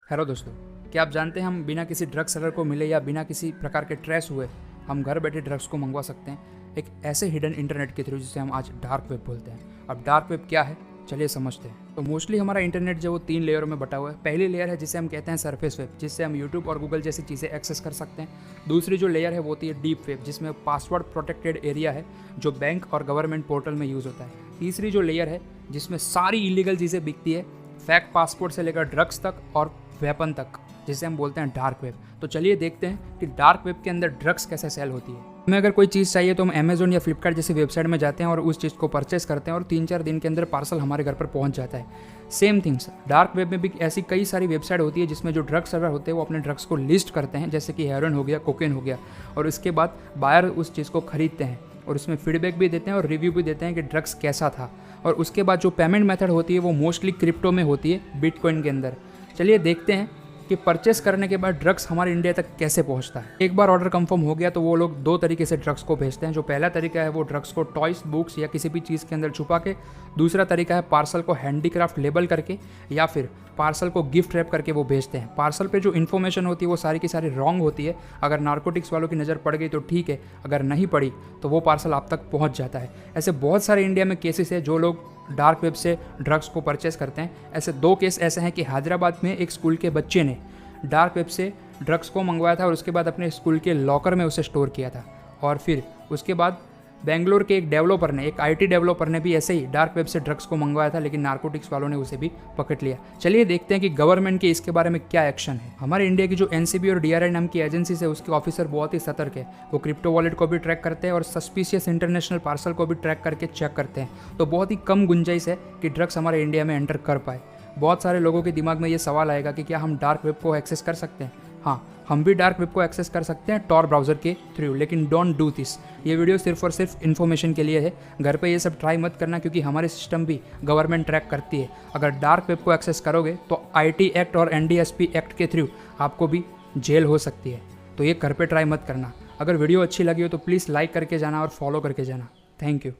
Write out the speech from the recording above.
Hello दोस्तों, क्या आप जानते हैं हम बिना किसी ड्रग सेलर को मिले या बिना किसी प्रकार के ट्रेस हुए हम घर बैठे ड्रग्स को मंगवा सकते हैं एक ऐसे हिडन इंटरनेट के थ्रू जिसे हम आज डार्क वेब बोलते हैं। अब डार्क वेब क्या है, चलिए समझते हैं। तो मोस्टली हमारा इंटरनेट जो वो 3 लेयरों में बटा हुआ है। पहली लेयर है जिसे हम कहते हैं सरफेस वेब, जिससे हम यूट्यूब और गूगल जैसी चीज़ें एक्सेस कर सकते हैं। दूसरी जो लेयर है वो होती है डीप वेब, जिसमें पासवर्ड प्रोटेक्टेड एरिया है जो बैंक और गवर्नमेंट पोर्टल में यूज़ होता है। तीसरी जो लेयर है जिसमें सारी इलीगल चीज़ें बिकती है, फैक पासपोर्ट से लेकर ड्रग्स तक और वेपन तक, जिसे हम बोलते हैं डार्क वेब। तो चलिए देखते हैं कि डार्क वेब के अंदर ड्रग्स कैसे सेल होती है। हमें अगर कोई चीज़ चाहिए तो हम अमेजोन या फ्लिपकार्ट जैसी वेबसाइट में जाते हैं और उस चीज़ को परचेस करते हैं और 3-4 दिन के अंदर पार्सल हमारे घर पर पहुंच जाता है। सेम थिंग्स डार्क वेब में भी ऐसी कई सारी वेबसाइट होती है जिसमें जो ड्रग्स सर्वर होते हैं वो अपने ड्रग्स को लिस्ट करते हैं, जैसे कि हेरोइन हो गया, कोकेन हो गया, और उसके बाद बायर उस चीज़ को खरीदते हैं और उसमें फीडबैक भी देते हैं और रिव्यू भी देते हैं कि ड्रग्स कैसा था। और उसके बाद जो पेमेंट मेथड होती है वो मोस्टली क्रिप्टो में होती है, बिटकॉइन के अंदर। चलिए देखते हैं कि परचेस करने के बाद ड्रग्स हमारे इंडिया तक कैसे पहुंचता है। एक बार ऑर्डर कंफर्म हो गया तो वो लोग 2 तरीके से ड्रग्स को भेजते हैं। जो पहला तरीका है वो ड्रग्स को टॉयस, बुक्स या किसी भी चीज़ के अंदर छुपा के, दूसरा तरीका है पार्सल को हैंडीक्राफ्ट लेबल करके या फिर पार्सल को गिफ्ट रैप करके वो भेजते हैं। पार्सल पे जो इन्फॉर्मेशन होती है वो सारी की सारी रॉन्ग होती है। अगर नार्कोटिक्स वालों की नज़र पड़ गई तो ठीक है, अगर नहीं पड़ी तो वो पार्सल आप तक पहुंच जाता है। ऐसे बहुत सारे इंडिया में केसेस है जो लोग डार्क वेब से ड्रग्स को परचेस करते हैं। ऐसे 2 केस ऐसे हैं कि हैदराबाद में एक स्कूल के बच्चे ने डार्क वेब से ड्रग्स को मंगवाया था और उसके बाद अपने स्कूल के लॉकर में उसे स्टोर किया था। और फिर उसके बाद बेंगलोर के एक डेवलपर ने, एक आईटी डेवलपर ने भी ऐसे ही डार्क वेब से ड्रग्स को मंगवाया था, लेकिन नार्कोटिक्स वालों ने उसे भी पकड़ लिया। चलिए देखते हैं कि गवर्नमेंट के इसके बारे में क्या एक्शन है। हमारे इंडिया की जो एनसीबी और डीआरआई नाम की एजेंसी है उसके ऑफिसर बहुत ही सतर्क है। वो क्रिप्टो वॉलेट को भी ट्रैक करते हैं और सस्पिशियस इंटरनेशनल पार्सल को भी ट्रैक करके चेक करते हैं। तो बहुत ही कम गुंजाइश है कि ड्रग्स हमारे इंडिया में एंटर कर पाए। बहुत सारे लोगों के दिमाग में ये सवाल आएगा कि क्या हम डार्क वेब को एक्सेस कर सकते हैं। हाँ, हम भी डार्क वेब को एक्सेस कर सकते हैं टॉर ब्राउज़र के थ्रू, लेकिन डोंट डू दिस। ये वीडियो सिर्फ और सिर्फ इन्फॉर्मेशन के लिए है। घर पे ये सब ट्राई मत करना, क्योंकि हमारे सिस्टम भी गवर्नमेंट ट्रैक करती है। अगर डार्क वेब को एक्सेस करोगे तो आईटी एक्ट और एनडीएसपी एक्ट के थ्रू आपको भी जेल हो सकती है। तो ये घर पे ट्राई मत करना। अगर वीडियो अच्छी लगी हो तो प्लीज़ लाइक करके जाना और फॉलो करके जाना। Thank you.